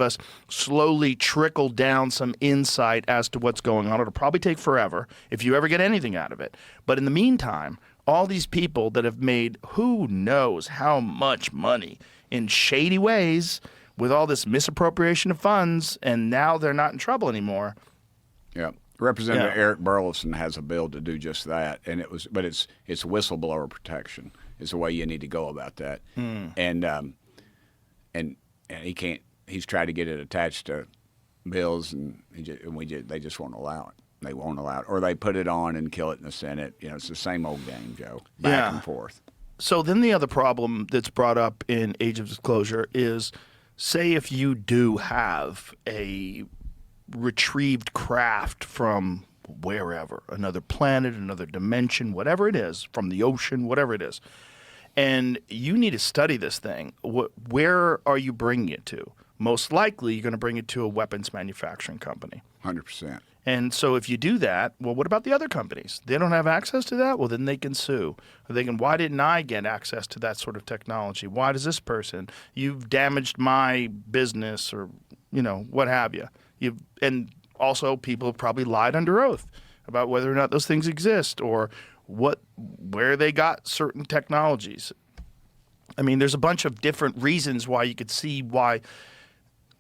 us slowly trickle down some insight as to what's going on. It'll probably take forever if you ever get anything out of it. But in the meantime, all these people that have made who knows how much money in shady ways with all this misappropriation of funds, and now they're not in trouble anymore. Yeah. Representative Eric Burleson has a bill to do just that, and it's whistleblower protection is the way you need to go about that. And he can't. He's tried to get it attached to bills, and they just won't allow it. They won't allow it, or they put it on and kill it in the Senate. It's the same old game, Joe, back and forth. So then the other problem that's brought up in Age of Disclosure is, say if you do have a retrieved craft from wherever, another planet, another dimension, whatever it is, from the ocean, whatever it is, and you need to study this thing, where are you bringing it to? Most likely you're going to bring it to a weapons manufacturing company. 100%. And so if you do that, well, what about the other companies? They don't have access to that? Well, then they can sue. Or they can, why didn't I get access to that sort of technology? Why does this person? You've damaged my business, or, what have you. And also people have probably lied under oath about whether or not those things exist, or where they got certain technologies. I mean, there's a bunch of different reasons why you could see why,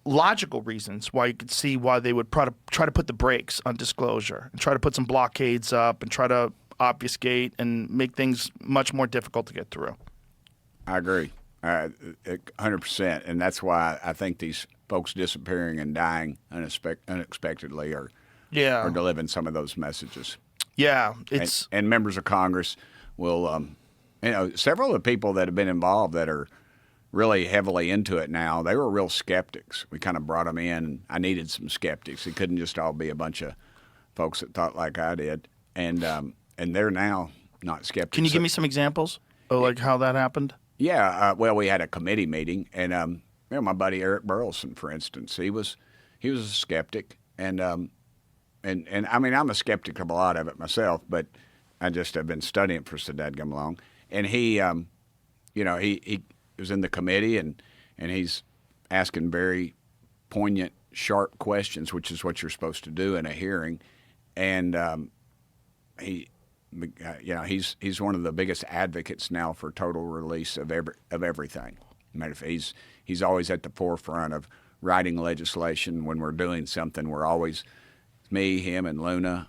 logical reasons why you could see why they would try to put the brakes on disclosure and try to put some blockades up and try to obfuscate and make things much more difficult to get through. I agree, 100%, and that's why I think these folks disappearing and dying unexpectedly are delivering some of those messages. Yeah, and members of Congress will, several of the people that have been involved that are really heavily into it now, they were real skeptics. We kind of brought them in. I needed some skeptics. It couldn't just all be a bunch of folks that thought like I did, and they're now not skeptics. Can you give me some examples of like how that happened? Yeah, well, we had a committee meeting, and my buddy Eric Burleson, for instance, he was a skeptic, and I mean, I'm a skeptic of a lot of it myself, but I just have been studying for so dadgum long, and he was in the committee, and he's asking very poignant, sharp questions, which is what you're supposed to do in a hearing, and he's one of the biggest advocates now for total release of everything. Matter of fact, he's always at the forefront of writing legislation. When we're doing something, we're always me, him, and Luna.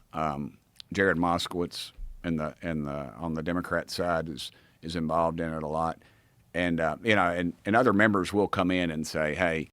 Jared Moskowitz on the Democrat side is involved in it a lot, and and other members will come in and say, hey,